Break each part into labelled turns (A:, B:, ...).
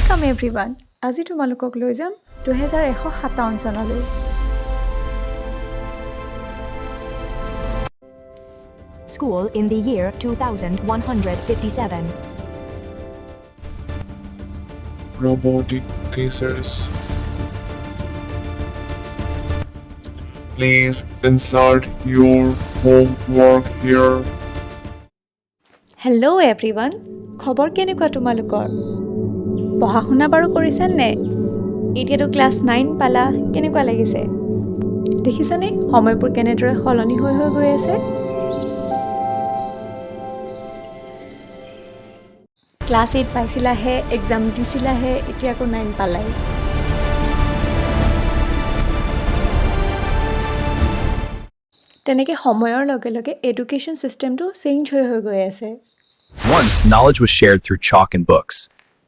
A: Welcome everyone. আজি তোমালোকক লৈ যাম 2157 চনলৈ।
B: School in the year 2157.
C: Robotic tasers. Please insert your homework here.
A: Hello everyone. খবৰ কেনেকুৱা তোমালোকৰ? পঢ়া শুনা বাৰু কৰিছানে নে? এতিয়াতো ক্লাছ 9 পালা, কেনেকুৱা লাগিছে? দেখিছানে সময়বোৰ কেনেদৰে সলনি হৈ গৈ আছে? ক্লাছ 8 পাইছিলাহে, এক্সাম দিছিলাহে, এতিয়া আকৌ 9 পালাই। তেনেকৈ সময়ৰ লগে লগে এডুকেশ্যন চিষ্টেমটো চেঞ্জ হৈ গৈ আছে।
D: Once, knowledge was shared through chalk and books.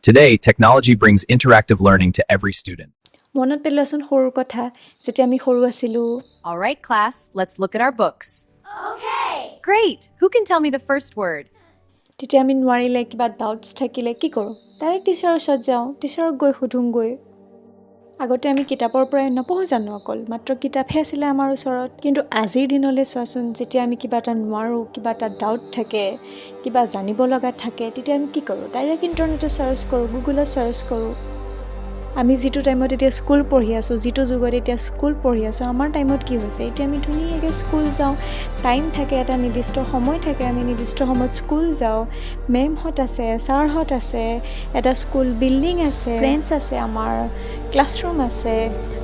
D: Today, technology brings interactive learning to every student.
A: মনত পেলোৱাচোন সৰুৰ কথা, যেতিয়া আমি সৰু আছিলোঁ।
B: All right, class, let's look at our books.
E: Okay.
B: Great! Who can tell me the first word?
A: তেতিয়া আমি নোৱাৰিলে কিবা ডাউটছ থাকিলে কি কৰোঁ? ডাইৰেক্ট টিচাৰৰ ওচৰত যাওঁ, টিচাৰক গৈ সুধোঁগৈ। আগতে আমি কিতাপৰ পৰাই নপঢ়োঁ জানো অকল, মাত্ৰ কিতাপহে আছিলে আমাৰ ওচৰত। কিন্তু আজিৰ দিনলৈ চোৱাচোন, যেতিয়া আমি কিবা এটা নোৱাৰোঁ, কিবা এটা ডাউট থাকে, কিবা জানিব লগা থাকে, তেতিয়া আমি কি কৰোঁ? ডাইৰেক্ট ইণ্টাৰনেটত চাৰ্চ কৰোঁ, গুগলত চাৰ্চ কৰোঁ। আমি যিটো টাইমত এতিয়া স্কুল পঢ়ি আছোঁ, যিটো যুগত এতিয়া স্কুল পঢ়ি আছোঁ, আমাৰ টাইমত কি হৈছে? এতিয়া আমি ধুনীয়াকৈ স্কুল যাওঁ, টাইম থাকে, এটা নিৰ্দিষ্ট সময় থাকে, আমি নিৰ্দিষ্ট সময়ত স্কুল যাওঁ, মেমহঁত আছে, ছাৰহঁত আছে, এটা স্কুল বিল্ডিং আছে, ফ্ৰেণ্ডছ আছে, আমাৰ ক্লাছৰুম আছে,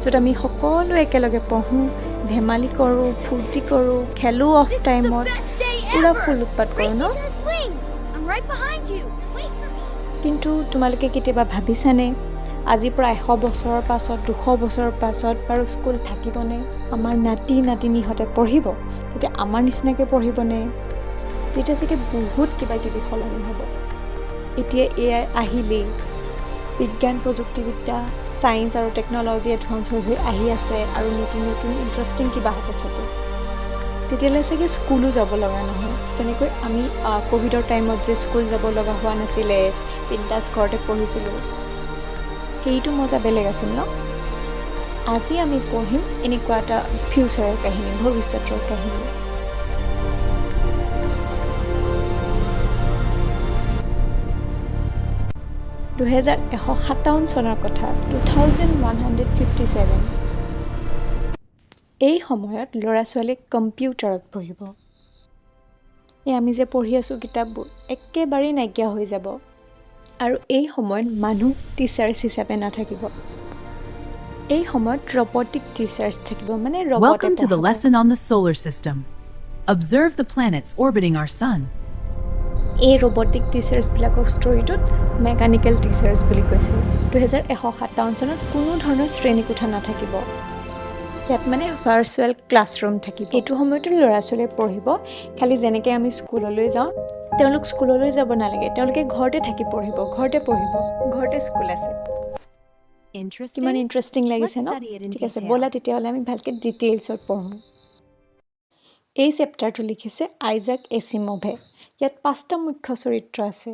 A: য'ত আমি সকলো একেলগে পঢ়োঁ, ধেমালি কৰোঁ, ফূৰ্তি কৰোঁ, খেলোঁ অফ টাইমত, পূৰা ফুল উৎপাত কৰোঁ ন? কিন্তু তোমালোকে কেতিয়াবা ভাবিছানে? আজিৰ পৰা 100 বছৰৰ পাছত, 200 বছৰৰ পাছত বাৰু স্কুল থাকিবনে? আমাৰ নাতি নাতিনীহঁতে পঢ়িব, তেতিয়া আমাৰ নিচিনাকৈ পঢ়িবনে? তেতিয়া চাগে বহুত কিবা কিবি সলনি হ'ব। এতিয়া এয়াই আহিলেই, বিজ্ঞান প্ৰযুক্তিবিদ্যা, ছায়েন্স আৰু টেকন'লজি এডভান্স হৈ আহি আছে, আৰু নতুন নতুন ইণ্টাৰেষ্টিং কিবা হ'ব চাগে। তেতিয়ালৈ চাগে স্কুলো যাব লগা নহয়। যেনেকৈ আমি ক'ভিডৰ টাইমত যে স্কুল যাব লগা হোৱা নাছিলে, বিন্দাছ ঘৰতে পঢ়িছিলোঁ, সেইটো মজা বেলেগ আছিল ন? আজি আমি পঢ়িম এনেকুৱা এটা ফিউচাৰৰ কাহিনী, ভৱিষ্যতৰ কাহিনী। (2157 চনৰ কথা, 2157). এই সময়ত ল'ৰা ছোৱালীক কম্পিউটাৰত পঢ়িব। এই আমি যে পঢ়ি আছোঁ কিতাপবোৰ, একেবাৰেই নাইকিয়া হৈ যাব। আৰু এই সময়ত মানুহ টিচাৰ্ছ হিচাপে নাথাকিব। এই সময়ত ৰবটিক টিচাৰ্ছ থাকিব, মানে ৰবটে
F: Welcome to the lesson on the solar system. Observe the planets orbiting our sun.
A: এই ৰবটিক টিচাৰ্ছবিলাকক ষ্টৰিটোত মেকানিকেল টিচাৰ্ছ বুলি কৈছিল। 2157 চনত কোনো ধৰণৰ শ্ৰেণীকোঠা নাথাকিব। ইয়াত মানে ভাৰ্চুৱেল ক্লাছৰুম থাকিব। এইটো সময়তো ল'ৰা ছোৱালীয়ে পঢ়িব, খালি যেনেকৈ আমি স্কুললৈ যাওঁ, তেওঁলোক স্কুললৈ যাব নালাগে, তেওঁলোকে ঘৰতে থাকি পঢ়িব, ঘৰতে স্কুল আছে। কিমান ইণ্টাৰেষ্টিং লাগিছে ন? ঠিক আছে, ব'লা তেতিয়াহ'লে আমি ভালকৈ ডিটেইলছত পঢ়োঁ। এই চেপ্টাৰটো লিখিছে আইজাক এছিমভে। ইয়াত 5টা মুখ্য চৰিত্ৰ আছে।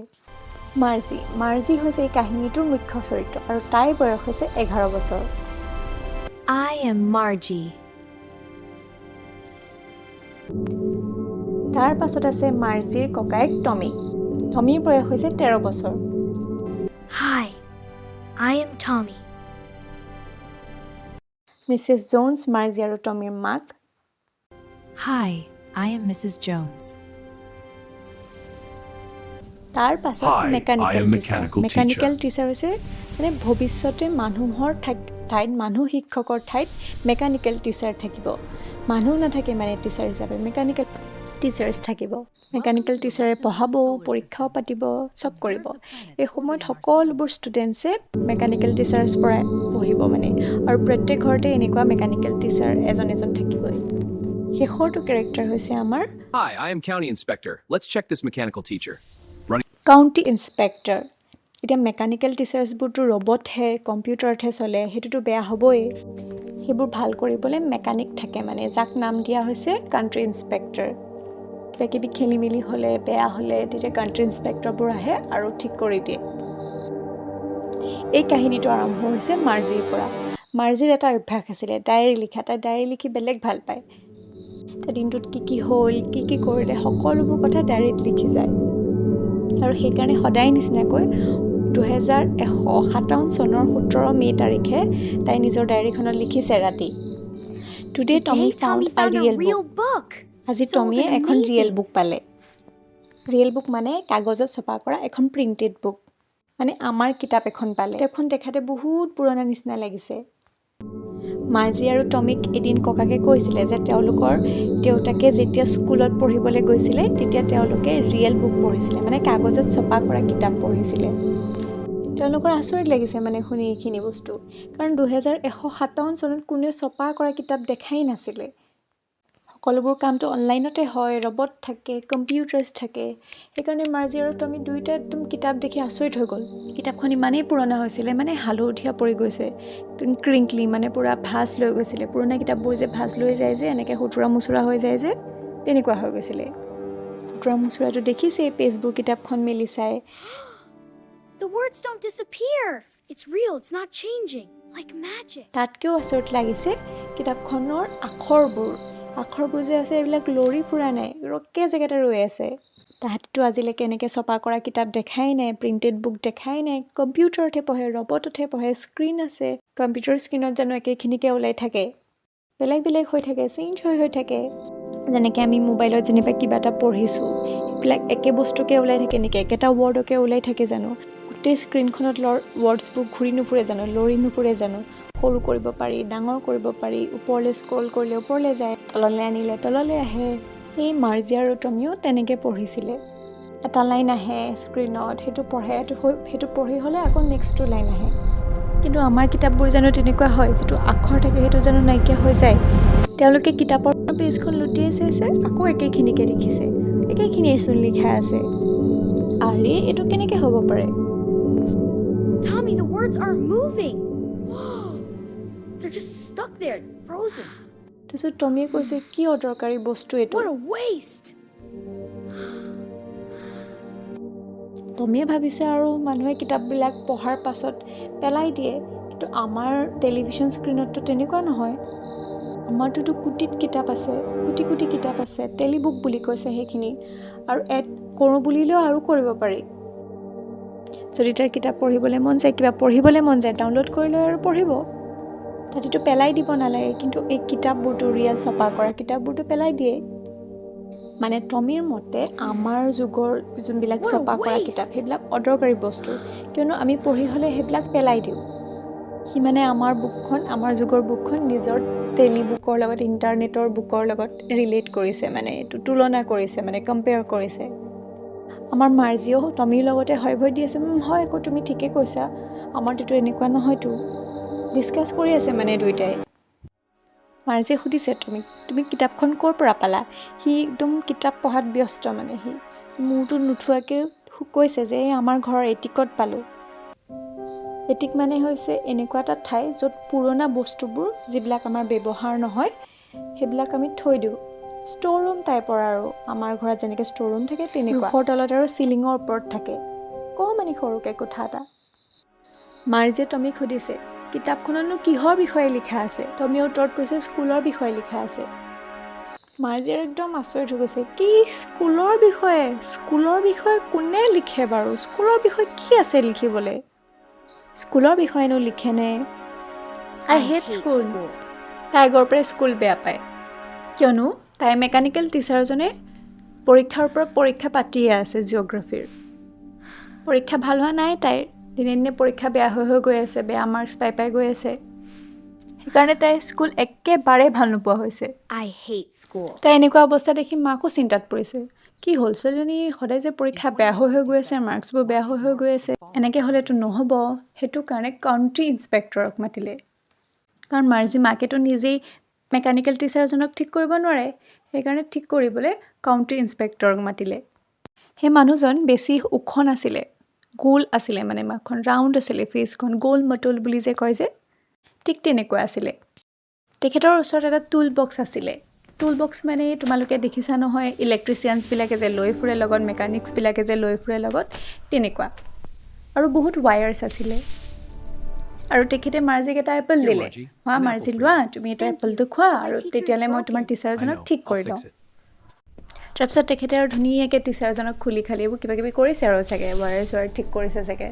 A: মাৰ্জি হৈছে এই কাহিনীটোৰ মুখ্য চৰিত্ৰ, আৰু তাইৰ বয়স হৈছে 11 বছৰ।
E: I am Margie.
A: তাৰ পাছত আছে মাৰ্জিৰ ককায়েক টমিৰ বয়স হৈছে 13 বছৰ।
E: Hi, I am Tommy.
A: Mrs Jones, Marzi আৰু টমিৰ মাক।
F: Hi, I am Mrs. Jones.
A: তাৰ পাছত
D: Hi, I am
A: mechanical
D: mechanical
A: teacher হৈছে মানে ভৱিষ্যতে মানুহৰ ঠাইত, মানুহ শিক্ষকৰ ঠাইত মেকানিকেল টিচাৰ থাকিব। মানুহ নাথাকে মানে টিচাৰ হিচাপে, মেকানিকেল টিচাৰ্ছ থাকিব। মেকানিকেল টিচাৰে পঢ়াব, পৰীক্ষাও পাতিব, চব কৰিব। এই সময়ত সকলোবোৰ ষ্টুডেণ্টছে মেকানিকেল টিচাৰ্ছ পৰাই পঢ়িব মানে, আৰু প্ৰত্যেক ঘৰতে এনেকুৱা মেকানিকেল টিচাৰ এজন থাকিবই। শেষৰটো কেৰেক্টাৰ হৈছে আমাৰ
D: Hi, I am County Inspector. Let's check this mechanical teacher.
A: County inspector. এতিয়া মেকানিকেল টিচাৰ্ছবোৰতো ৰবটহে, কম্পিউটাৰতহে চলে, সেইটোতো বেয়া হ'বই। সেইবোৰ ভাল কৰিবলৈ মেকানিক থাকে, মানে যাক নাম দিয়া হৈছে কাণ্ট্ৰি ইন্সপেক্টৰ। কিবা কিবি খেলি মেলি হ'লে, বেয়া হ'লে, তেতিয়া কাণ্ট্ৰি ইন্সপেক্টৰবোৰ আহে আৰু ঠিক কৰি দিয়ে। এই কাহিনীটো আৰম্ভ হৈছে মাৰ্জিৰ পৰা মাৰ্জিৰ এটা অভ্যাস আছিলে ডায়েৰী লিখা তাই ডায়েৰী লিখি বেলেগ ভাল পায় তাৰ দিনটোত কি হ'ল কি কৰিলে সকলোবোৰ কথা ডায়েৰীত লিখি যায় আৰু সেইকাৰণে সদায় নিচিনাকৈ 2157 চনৰ 17 মে তাৰিখে তাই নিজৰ ডায়েৰীখনত লিখিছে ৰাতি Today Tommy found a real book. আজি টমিয়ে এখন ৰিয়েল বুক পালে ৰিয়েল বুক মানে কাগজত ছপা কৰা এখন প্ৰিণ্টেড বুক মানে আমাৰ কিতাপ এখন পালে কিতাপখন দেখাতে বহুত পুৰণা নিচিনা লাগিছে মাৰ্জি আৰু টমিক এদিন ককাকে কৈছিলে যে তেওঁলোকৰ দেউতাকে যেতিয়া স্কুলত পঢ়িবলৈ গৈছিলে তেতিয়া তেওঁলোকে ৰিয়েল বুক পঢ়িছিলে মানে কাগজত ছপা কৰা কিতাপ পঢ়িছিলে তেওঁলোকৰ আচৰিত লাগিছে মানে শুনি এইখিনি বস্তু কাৰণ 2157 চনত কোনেও ছপা কৰা কিতাপ দেখাই নাছিলে সকলোবোৰ কামটো অনলাইনতে হয় ৰবট থাকে কম্পিউটাৰ্ছ থাকে সেইকাৰণে মাৰ্জি আৰু টমি দুইটা একদম কিতাপ দেখি আচৰিত হৈ গ'ল কিতাপখন ইমানেই পুৰণা হৈছিলে মানে হালধীয়া পৰি গৈছে ক্ৰিংকলি মানে পুৰা ভাঁজ লৈ গৈছিলে পুৰণা কিতাপবোৰ যে ভাঁজ লৈ যায় যে এনেকৈ সুতুৰা মুচুৰা হৈ যায় যে তেনেকুৱা হৈ গৈছিলে সুতুৰা মুচুৰাটো দেখিছে পেজবোৰ কিতাপখন মেলি চাই
E: The words don't disappear. It's real, it's not changing. Like magic.
A: তাতকেও আচৰিত লাগিছে কিতাপখনৰ আখৰবোৰ যে আছে এইবিলাক লৰি ফুৰা নাই ৰকে জেগাতে ৰৈ আছে তাহাঁতিতো আজিলৈকে এনেকৈ ছপা কৰা কিতাপ দেখাই নাই প্ৰিণ্টেড বুক দেখাই নাই কম্পিউটাৰতহে পঢ়ে ৰবটতহে পঢ়ে স্ক্ৰীণ আছে কম্পিউটাৰ স্ক্ৰীণত জানো একেখিনিকে ওলাই থাকে বেলেগ হৈ থাকে চেঞ্জ হৈ থাকে যেনেকৈ আমি মোবাইলত যেনিবা কিবা এটা পঢ়িছোঁ সেইবিলাক একে বস্তুকে ওলাই থাকে নেকি একেটা ৱৰ্ডকে ওলাই থাকে জানো গোটেই স্ক্ৰীণখনত ৱৰ্ডছবোৰ ঘূৰি নুফুৰে জানো লৰি নুফুৰে জানো সৰু কৰিব পাৰি ডাঙৰ কৰিব পাৰি ওপৰলৈ স্ক্ৰল কৰিলে ওপৰলৈ যায় তললৈ আনিলে তললৈ আহে এই মাৰ্জি আৰু টমিও তেনেকৈ পঢ়িছিলে এটা লাইন আহে স্ক্ৰীণত সেইটো পঢ়ে সেইটো পঢ়ি হ'লে আকৌ নেক্সটটো লাইন আহে কিন্তু আমাৰ কিতাপবোৰ জানো তেনেকুৱা হয় যিটো আখৰ থাকে সেইটো জানো নাইকিয়া হৈ যায় তেওঁলোকে কিতাপৰ পেজখন লুটিয়াই চাইছে আকৌ একেখিনিকে দেখিছে একেখিনিয়ে চোন লিখা আছে আৰে এইটো কেনেকৈ হ'ব পাৰে
E: Tommy, the words aren't moving. Whoa. They're just stuck there, frozen.
A: তাৰপিছত টমিয়ে কৈছে কি অদৰকাৰী বস্তু এইটো
E: What a waste.
A: টমিয়ে ভাবিছে আৰু মানুহে কিতাপবিলাক পঢ়াৰ পাছত পেলাই দিয়ে কিন্তু আমাৰ টেলিভিশ্যন স্ক্ৰীণততো তেনেকুৱা নহয় আমাৰটোতো কোটিত কিতাপ আছে কোটি কিতাপ আছে টেলিবুক বুলি কৈছে সেইখিনি আৰু এড কৰোঁ বুলিলেও আৰু কৰিব পাৰি যদি তাৰ কিতাপ পঢ়িবলৈ মন যায় কিবা পঢ়িবলৈ মন যায় ডাউনলোড কৰিলে আৰু পঢ়িব তাতেতো পেলাই দিব নালাগে কিন্তু এই কিতাপবোৰতো ৰিয়েল ছপা কৰা কিতাপবোৰতো পেলাই দিয়ে মানে টমিৰ মতে আমাৰ যুগৰ যোনবিলাক ছপা কৰা কিতাপ সেইবিলাক অদৰকাৰী বস্তু কিয়নো আমি পঢ়ি হ'লে সেইবিলাক পেলাই দিওঁ সি মানে আমাৰ বুকখন আমাৰ যুগৰ বুকখন নিজৰ টেলি বুকৰ লগত ইণ্টাৰনেটৰ বুকৰ লগত ৰিলেট কৰিছে মানে এইটো তুলনা কৰিছে মানে কম্পেয়াৰ কৰিছে আমাৰ মাৰ্জিও টমিৰ লগতে হয় ভয় দি আছে হয় আকৌ তুমি ঠিকে কৈছা আমাৰটোতো এনেকুৱা নহয়তো ডিছকাছ কৰি আছে মানে দুইটাই মাৰ্জিয়ে সুধিছে তুমি কিতাপখন ক'ৰ পৰা পালা সি একদম কিতাপ পঢ়াত ব্যস্ত মানে সি মূৰটো নুঠুৱাকৈ কৈছে যে আমাৰ ঘৰৰ এটিকত পালোঁ এটিক মানে হৈছে এনেকুৱা এটা ঠাই য'ত পুৰণা বস্তুবোৰ যিবিলাক আমাৰ ব্যৱহাৰ নহয় সেইবিলাক আমি থৈ দিওঁ ষ্ট'ৰ ৰুম টাইপৰ আৰু আমাৰ ঘৰত যেনেকৈ ষ্ট'ৰ ৰুম থাকে তেনেকুৱা ৰুফৰ তলত আৰু চিলিঙৰ ওপৰত থাকে মানে সৰুকৈ কোঠা এটা মাৰ্জিয়ে টমিক সুধিছে কিতাপখনতনো কিহৰ বিষয়ে লিখা আছে টমিয়ে উত্তৰত কৈছে স্কুলৰ বিষয়ে লিখা আছে মাৰ্জিৰ একদম আচৰিত হৈ গৈছে কি স্কুলৰ বিষয়ে কোনে লিখে বাৰু স্কুলৰ বিষয়ে কি আছে লিখিবলৈ স্কুলৰ বিষয়েনো লিখেনে আই হেট স্কুল তাই আগৰ পৰাই স্কুল বেয়া পায় কিয়নো তাই মেকানিকেল টিচাৰজনে পৰীক্ষাৰ ওপৰত পৰীক্ষা পাতিয়ে আছে জিঅ'গ্ৰাফীৰ পৰীক্ষা ভাল হোৱা নাই তাইৰ দিনে পৰীক্ষা বেয়া হৈ গৈ আছে বেয়া মাৰ্কছ পাই গৈ আছে সেইকাৰণে তাই স্কুল একেবাৰে ভাল নোপোৱা হৈছে
E: I hate school.
A: তাই এনেকুৱা অৱস্থা দেখি মাকো চিন্তাত পৰিছে কি হ'ল ছোৱালীজনী সদায় যে পৰীক্ষা বেয়া হৈ গৈ আছে মাৰ্কছবোৰ বেয়া হৈ গৈ আছে এনেকৈ হ'লেতো নহ'ব সেইটো কাৰণে কাউণ্ট্ৰি ইনস্পেক্টৰক মাতিলে কাৰণ মাৰ্জি মাকেতো নিজেই মেকানিকেল টিচাৰজনক ঠিক কৰিব নোৱাৰে সেইকাৰণে ঠিক কৰিবলৈ কাউণ্ট্ৰি ইনস্পেক্টৰক মাতিলে সেই মানুহজন বেছি ওখ নাছিলে গোল আছিলে মানে মাখন ৰাউণ্ড আছিলে ফেচখন গোল মটল বুলি যে কয় যে ঠিক তেনেকুৱা আছিলে তেখেতৰ ওচৰত এটা টুল বক্স আছিলে টুল বক্স মানে তোমালোকে দেখিছা নহয় ইলেক্ট্ৰিচিয়ানছবিলাকে যে লৈ ফুৰে লগত মেকানিক্সবিলাকে যে লৈ ফুৰে লগত তেনেকুৱা আৰু বহুত ৱায়াৰ্ছ আছিলে আৰু তেখেতে মাৰ্জিক এটা এপল
D: Here,
A: দিলে
D: Margie,
A: হা
D: an
A: মাৰ্জি
D: apple for
A: লোৱা
D: you.
A: তুমি এটা
E: Thank
A: এপলটো
E: you.
A: খোৱা
E: My
A: আৰু
E: teacher's
A: তেতিয়ালে মই তোমাৰ
E: broken.
D: I
A: টিচাৰজনক
D: know.
A: ঠিক
D: I'll
A: কৰি
D: fix
A: লওঁ
D: it.
A: তাৰপিছত তেখেতে আৰু ধুনীয়াকৈ টিচাৰজনক খুলি খালি এইবোৰ কিবা কিবি কৰিছে আৰু চাগে ৱায়াৰ ঠিক কৰিছে চাগে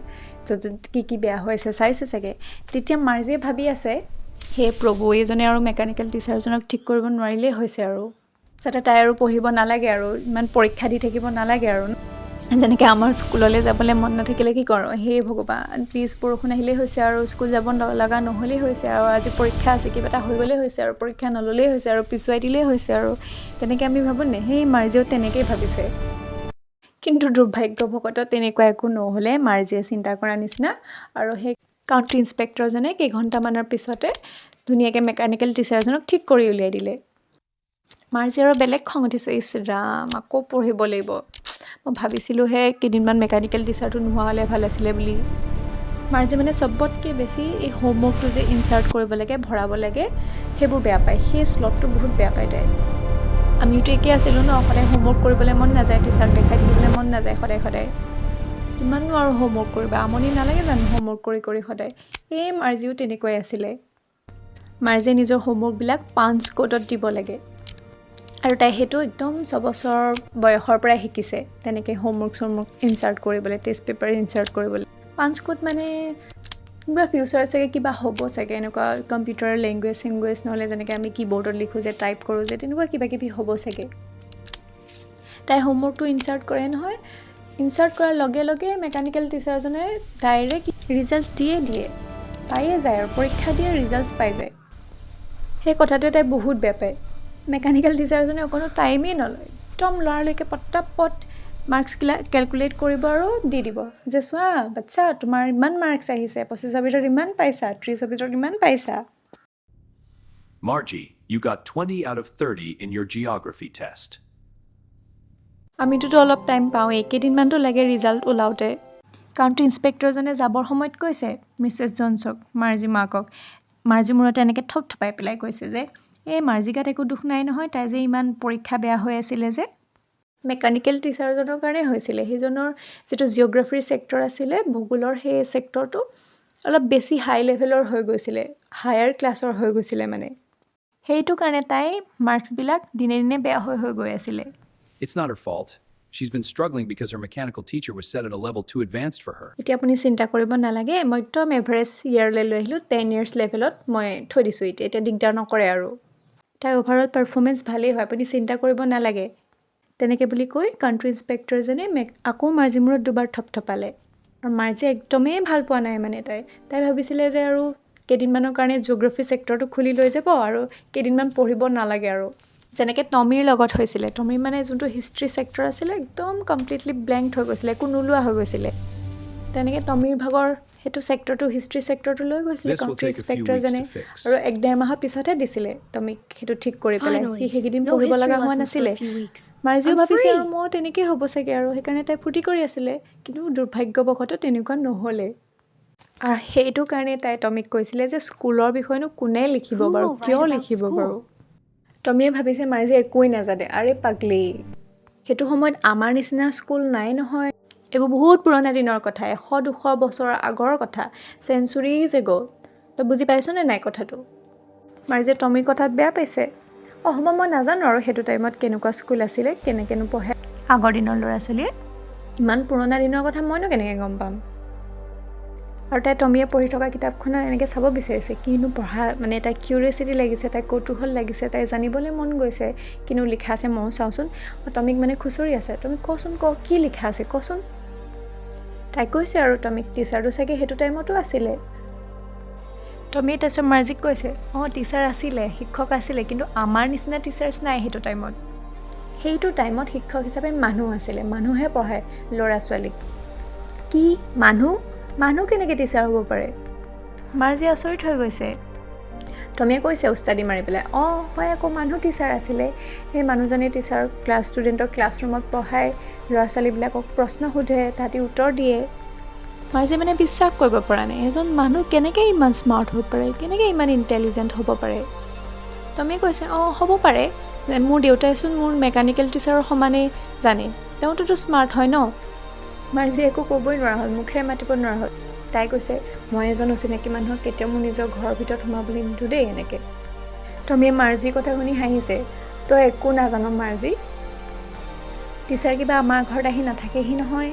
A: য'ত কি বেয়া হৈছে চাইছে চাগে তেতিয়া মাৰ্জিয়ে ভাবি আছে হে প্ৰভু এইজনে আৰু মেকানিকেল টিচাৰজনক ঠিক কৰিব নোৱাৰিলেই হৈছে আৰু যাতে তাই আৰু পঢ়িব নালাগে আৰু ইমান পৰীক্ষা দি থাকিব নালাগে আৰু যেনেকৈ আমাৰ স্কুললৈ যাবলৈ মন নাথাকিলে কি কৰোঁ হে ভগৱান প্লিজ বৰষুণ আহিলেই হৈছে আৰু স্কুল যাব লগা নহ'লেই হৈছে আৰু আজি পৰীক্ষা আছে কিবা এটা হৈ গ'লেই হৈছে আৰু পৰীক্ষা নল'লেই হৈছে আৰু পিছুৱাই দিলেই হৈছে আৰু তেনেকৈ আমি ভাবোঁ নে সেই মাৰ্জিয়েও তেনেকেই ভাবিছে কিন্তু দুৰ্ভাগ্যবশতঃ তেনেকুৱা একো নহ'লে মাৰ্জিয়ে চিন্তা কৰা নিচিনা আৰু সেই কাউণ্টি ইন্সপেক্টৰজনে কেইঘণ্টামানৰ পিছতে ধুনীয়াকৈ মেকানিকেল টিচাৰজনক ঠিক কৰি উলিয়াই দিলে মাৰ্জি আৰু বেলেগ খং উঠিছে ইছ ৰাম আকৌ পঢ়িব লাগিব মই ভাবিছিলোঁহে কেইদিনমান মেকানিকেল টিচাৰটো নোহোৱা হ'লে ভাল আছিলে বুলি মাৰ্জি মানে চবতকৈ বেছি এই হোমৱৰ্কটো যে ইনচাৰ্ট কৰিব লাগে ভৰাব লাগে সেইবোৰ বেয়া পায় সেই শ্লটটো বহুত বেয়া পায় তাই আমিওতো একেই আছিলোঁ ন সদায় হোমৱৰ্ক কৰিবলৈ মন নাযায় টিচাৰক দেখাই থাকিবলৈ মন নাযায় সদায় কিমাননো আৰু হোমৱৰ্ক কৰিবা আমনি নালাগে জানো হোমৱৰ্ক কৰি সদায় এই মাৰ্জিও তেনেকুৱাই আছিলে মাৰ্জিয়ে নিজৰ হোমৱৰ্কবিলাক পাঞ্চ কোডত দিব লাগে আৰু তাই সেইটো একদম 6 বছৰ বয়সৰ পৰাই শিকিছে তেনেকৈ হোমৱৰ্ক ইনচাৰ্ট কৰিবলৈ টেষ্ট পেপাৰ ইনচাৰ্ট কৰিবলৈ পাঞ্চ কোড মানে কিবা ফিউচাৰত চাগে কিবা হ'ব চাগে এনেকুৱা কম্পিউটাৰ লেংগুৱেজ নহ'লে যেনেকৈ আমি কীবৰ্ডত লিখোঁ যে টাইপ কৰোঁ যে তেনেকুৱা কিবা কিবি হ'ব চাগে তাই হোমৱৰ্কটো ইনচাৰ্ট কৰে নহয় ইনচাৰ্ট কৰাৰ লগে লগে মেকানিকেল টিচাৰজনে ডাইৰেক্ট ৰিজাল্টছ দিয়ে পায়ে যায় আৰু পৰীক্ষা দিয়ে ৰিজাল্টছ পাই যায় সেই কথাটোৱে তাই বহুত বেয়া পায় মেকানিকেল টিচাৰজনে অকণো টাইমেই নলয় একদম লৰালৈকে পটাপট মাৰ্কছবিলাক কেলকুলেট কৰিব আৰু দি দিব যে চোৱা বাচ্চা তোমাৰ ইমান মাৰ্কছ আহিছে 25ৰ ভিতৰত ইমান পাইছা 30ৰ ভিতৰত ইমান পাইছা
D: Margie, you got 20 out of 30 in your geography test.
A: আমিতোতো অলপ টাইম পাওঁৱেই কেইদিনমানতো লাগে ৰিজাল্ট ওলাওঁতে কাউণ্টি ইন্সপেক্টৰজনে যাবৰ সময়ত কৈছে মিছেছ জনছক মাৰ্জি মাকক মাৰ্জি মূৰতে এনেকৈ থপথপাই পেলাই কৈছে যে এই মাৰ্জি গাত একো দুখ নাই নহয় তাই যে ইমান পৰীক্ষা বেয়া হৈ আছিলে যে মেকানিকেল টিচাৰজনৰ কাৰণে হৈছিলে সেইজনৰ যিটো জিঅ'গ্ৰাফিৰ ছেক্টৰ আছিলে ভূগোলৰ সেই ছেক্টৰটো অলপ বেছি হাই লেভেলৰ হৈ গৈছিলে হায়াৰ ক্লাছৰ হৈ গৈছিলে মানে সেইটো কাৰণে তাই মাৰ্কছবিলাক দিনে দিনে বেয়া হৈ গৈ আছিলে
D: It's not her fault. She's been struggling because her mechanical teacher was set at a level too advanced for her.
A: এতিয়া আপুনি চিন্তা কৰিব নালাগে মই একদম এভাৰেজ ইয়াৰলৈ লৈ আহিলোঁ 10 years লেভেলত মই থৈ দিছোঁ এতিয়া দিগদাৰ নকৰে আৰু তাই অভাৰঅল পাৰফৰ্মেঞ্চ ভালেই হয় আপুনি চিন্তা কৰিব নালাগে তেনেকৈ বুলি কৈ কাউণ্টি ইন্সপেক্টৰজনে আকৌ মাৰ্জি মূৰত দুবাৰ থপথপালে আৰু মাৰ্জি একদমেই ভাল পোৱা নাই মানে তাই ভাবিছিলে যে আৰু কেইদিনমানৰ কাৰণে জিঅ'গ্ৰাফি ছেক্টৰটো খুলি লৈ যাব আৰু কেইদিনমান পঢ়িব নালাগে আৰু যেনেকৈ টমিৰ লগত হৈছিলে টমিৰ মানে যোনটো হিষ্ট্ৰী ছেক্টৰ আছিলে একদম কমপ্লিটলি ব্লেংক হৈ গৈছিলে একো নোলোৱা হৈ গৈছিলে তেনেকৈ টমিৰ ভাগৰ সেইটো ছেক্টৰটো হিষ্ট্ৰী ছেক্টৰটো লৈ গৈছিলে কাউণ্টি ইন্সপেক্টৰজনে আৰু 1-1.5 মাহৰ পিছতহে দিছিলে টমিক সেইটো ঠিক কৰি পেলাই সি সেইকেইদিন পঢ়িব লগা হোৱা নাছিলে মাৰ্জিও ভাবিছে আৰু মই তেনেকেই হ'ব চাগে আৰু সেইকাৰণে তাই ফূৰ্তি কৰি আছিলে কিন্তু দুৰ্ভাগ্যবশতঃ তেনেকুৱা নহ'লে আৰু সেইটো কাৰণে তাই টমিক কৈছিলে যে স্কুলৰ বিষয়েনো কোনে লিখিব বাৰু কিয় লিখিব বাৰু টমিয়ে ভাবিছে মাৰ্জি একোৱেই নাজানে আৰে পাগলি সেইটো সময়ত আমাৰ নিচিনা স্কুল নাই নহয় এইবোৰ বহুত পুৰণা দিনৰ কথা 100-200 বছৰৰ আগৰ কথা চেঞ্চুৰিজ এগো তই বুজি পাইছনে নাই কথাটো মাৰ্জিয়ে টমিৰ কথাত বেয়া পাইছে হ'ব মই নাজানো আৰু সেইটো টাইমত কেনেকুৱা স্কুল আছিলে কেনেকৈনো পঢ়ে আগৰ দিনৰ ল'ৰা ছোৱালীয়ে ইমান পুৰণা দিনৰ কথা মইনো কেনেকৈ গম পাম আৰু তাই টমিয়ে পঢ়ি থকা কিতাপখনত এনেকৈ চাব বিচাৰিছে কিনো পঢ়া মানে তাই কিউৰিয়চিটি লাগিছে তাই কৌতূহল লাগিছে তাই জানিবলৈ মন গৈছে কিনো লিখা আছে ময়ো চাওঁচোন টমিক মানে খুচৰি আছে তুমি কচোন কি লিখা আছে কচোন তাই কৈছে আৰু টমিক টিচাৰটো চাগে সেইটো টাইমতো আছিলে টমিয়ে তাৰপিছত মাৰ্জিক কৈছে টিচাৰ আছিলে শিক্ষক আছিলে কিন্তু আমাৰ নিচিনা টিচাৰ্ছ নাই সেইটো টাইমত শিক্ষক হিচাপে মানুহ আছিলে মানুহে পঢ়ায় ল'ৰা ছোৱালীক কি মানুহ কেনেকৈ টিচাৰ হ'ব পাৰে মাৰ্জি আচৰিত হৈ গৈছে টমিয়ে কৈছে উস্তাদি মাৰি পেলাই হয় আকৌ মানুহ টিচাৰ আছিলে সেই মানুহজনে টিচাৰ ষ্টুডেণ্টক ক্লাছৰুমত পঢ়ায় ল'ৰা ছোৱালীবিলাকক প্ৰশ্ন সোধে তাহাঁতি উত্তৰ দিয়ে মাৰ্জি মানে বিশ্বাস কৰিব পৰা নাই এজন মানুহ কেনেকৈ ইমান স্মাৰ্ট হ'ব পাৰে কেনেকৈ ইমান ইণ্টেলিজেণ্ট হ'ব পাৰে টমিয়ে কৈছে হ'ব পাৰে মোৰ দেউতাইচোন মোৰ মেকানিকেল টিচাৰৰ সমানেই জানে তেওঁতোতো স্মাৰ্ট হয় ন মাৰ্জি একো ক'বই নোৱাৰা হ'ল মুখেৰে মাতিব নোৱাৰা হ'ল তাই কৈছে মই এজন অচিনাকি মানুহক কেতিয়াও মোৰ নিজৰ ঘৰৰ ভিতৰত সোমাবলৈ নিদিওঁ দেই এনেকৈ টমীয়ে মাৰ্জিৰ কথা শুনি হাঁহিছে তই একো নাজান মাৰ্জি টিচাৰ কিবা আমাৰ ঘৰত আহি নাথাকেহি নহয়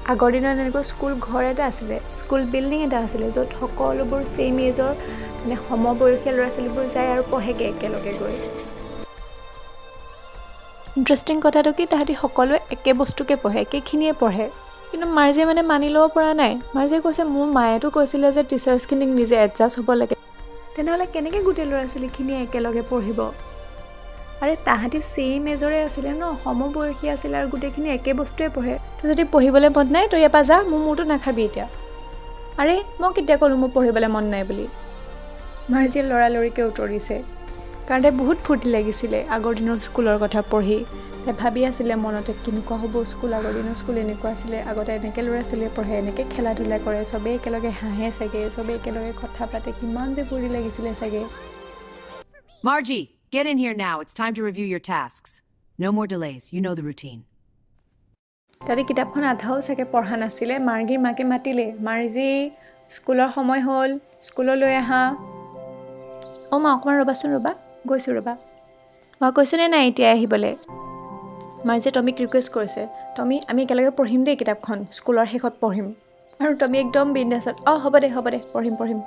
A: আগৰ দিনত এনেকুৱা স্কুল ঘৰ এটা আছিলে স্কুল বিল্ডিং এটা আছিলে য'ত সকলোবোৰ ছেইম এজৰ মানে সমবয়সীয়া ল'ৰা ছোৱালীবোৰ যায় আৰু পঢ়েগৈ একেলগে গৈ ইণ্টাৰেষ্টিং কথাটো কি তাহাঁতি সকলোৱে একে বস্তুকে পঢ়ে একেখিনিয়ে পঢ়ে কিন্তু মাৰ্জিয়ে মানে মানি ল'ব পৰা নাই মাৰ্জিয়ে কৈছে মোৰ মায়েতো কৈছিলে যে টিচাৰ্ছখিনিক নিজে এডজাষ্ট হ'ব লাগে তেনেহ'লে কেনেকৈ গোটেই ল'ৰা ছোৱালীখিনিয়ে একেলগে পঢ়িব আৰে তাহাঁতি ছেইম এজৰে আছিলে ন সমবয়সীয়া আছিলে আৰু গোটেইখিনি একে বস্তুৱে পঢ়ে তই যদি পঢ়িবলৈ মন নাই তই ইয়াৰ পৰা যা মোৰ মূৰটো নাখাবি এতিয়া আৰে মই কেতিয়া ক'লোঁ মোৰ পঢ়িবলৈ মন নাই বুলি মাৰ্জিয়ে লৰালৰিকৈ উত্তৰ দিছে কাৰণ তাই বহুত ফূৰ্তি লাগিছিলে আগৰ দিনৰ স্কুলৰ কথা পঢ়ি তাই ভাবি আছিলে মনতে কেনেকুৱা হ'ব স্কুল আগৰ দিনৰ স্কুল এনেকুৱা আছিলে আগতে এনেকৈ ল'ৰা ছোৱালীয়ে পঢ়ে এনেকৈ খেলা ধূলা কৰে চবেই একেলগে হাঁহে চাগে চবেই একেলগে কথা পাতে কিমান যে ফূৰ্তি লাগিছিলে চাগে
B: Margie, get in here now. It's time to review your tasks. No more delays. You know the routine.
A: তাতে কিতাপখন আধাও চাগে পঢ়া নাছিলে মাৰ্গীৰ মাকে মাতিলে মাৰ্জি স্কুলৰ সময় হ'ল স্কুললৈ আহা মা অকণমান ৰ'বাচোন ৰ'বা গৈছোঁ ৰ'বা মই কৈছোঁনে নাই এতিয়া আহিবলৈ মাৰ্জিয়ে টমীক ৰিকুৱেষ্ট কৰিছে টমী আমি একেলগে পঢ়িম দেই কিতাপখন স্কুলৰ শেষত পঢ়িম আৰু টমী একদম বিন্দাছত হ'ব দে পঢ়িম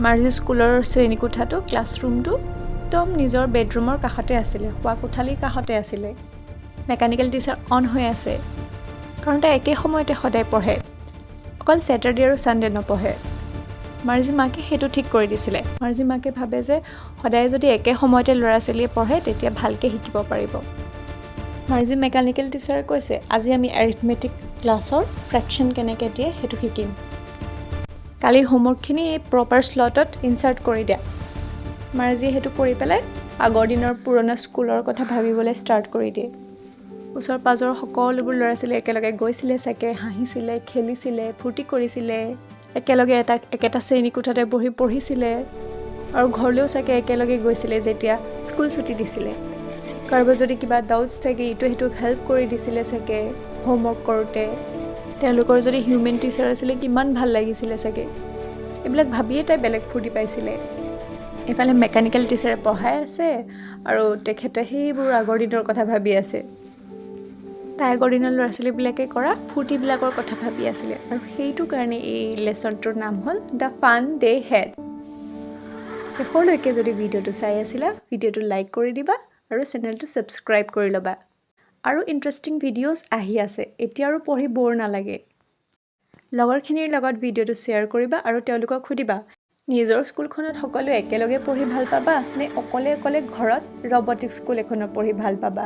A: মাৰ্জি স্কুলৰ শ্ৰেণীকোঠাটো ক্লাছৰুমটো একদম নিজৰ বেডৰুমৰ কাষতে আছিলে শোৱা কোঠালিৰ কাষতে আছিলে মেকানিকেল টিচাৰ অন হৈ আছে কাৰণ তাই একে সময়তে সদায় পঢ়ে অকল ছেটাৰডে আৰু ছানডে নপঢ়ে মাৰ্জি মাকে সেইটো ঠিক কৰি দিছিলে মাৰ্জি মাকে ভাবে যে সদায় যদি একে সময়তে ল'ৰা ছোৱালীয়ে পঢ়ে তেতিয়া ভালকৈ শিকিব পাৰিব মাৰ্জি মেকানিকেল টিচাৰে কৈছে আজি আমি এৰিথমেটিক ক্লাছৰ ফ্ৰেকশ্যন কেনেকৈ দিয়ে সেইটো শিকিম কালিৰ হোমৱৰ্কখিনি এই প্ৰপাৰ শ্লটত ইনচাৰ্ট কৰি দিয়া মাৰ্জিয়ে সেইটো কৰি পেলাই আগৰ দিনৰ পুৰণা স্কুলৰ কথা ভাবিবলৈ ষ্টাৰ্ট কৰি দিয়ে ওচৰ পাজৰৰ সকলোবোৰ ল'ৰা ছোৱালী একেলগে গৈছিলে চাগে হাঁহিছিলে খেলিছিলে ফূৰ্তি কৰিছিলে একেলগে একেটা শ্ৰেণীকোঠাতে বহি পঢ়িছিলে আৰু ঘৰলৈও চাগে একেলগে গৈছিলে যেতিয়া স্কুল ছুটি দিছিলে কাৰোবাৰ যদি কিবা ডাউটছ থাকে ইটো সেইটোক হেল্প কৰি দিছিলে চাগে হোমৱৰ্ক কৰোঁতে তেওঁলোকৰ যদি হিউমেন টিচাৰ আছিলে কিমান ভাল লাগিছিলে চাগে এইবিলাক ভাবিয়ে তাই বেলেগ ফূৰ্তি পাইছিলে এফালে মেকানিকেল টিচাৰে পঢ়াই আছে আৰু তেখেতে সেইবোৰ আগৰ দিনৰ কথা ভাবি আছে তাই আগৰ দিনৰ ল'ৰা ছোৱালীবিলাকে কৰা ফূৰ্তিবিলাকৰ কথা ভাবি আছিলে আৰু সেইটো কাৰণে এই লেচনটোৰ নাম হ'ল দ্য ফান দে হেড শেষলৈকে যদি ভিডিঅ'টো চাই আছিলা ভিডিঅ'টো লাইক কৰি দিবা আৰু চেনেলটো ছাবস্ক্ৰাইব কৰি ল'বা আৰু ইণ্টাৰেষ্টিং ভিডিঅ'ছ আহি আছে এতিয়া আৰু পঢ়ি ব'ৰ নালাগে লগৰখিনিৰ লগত ভিডিঅ'টো শ্বেয়াৰ কৰিবা আৰু তেওঁলোকক সুধিবা নিজৰ স্কুলখনত সকলোৱে একেলগে পঢ়ি ভাল পাবা নে অকলে অকলে ঘৰত ৰবটিক স্কুল এখনত পঢ়ি ভাল পাবা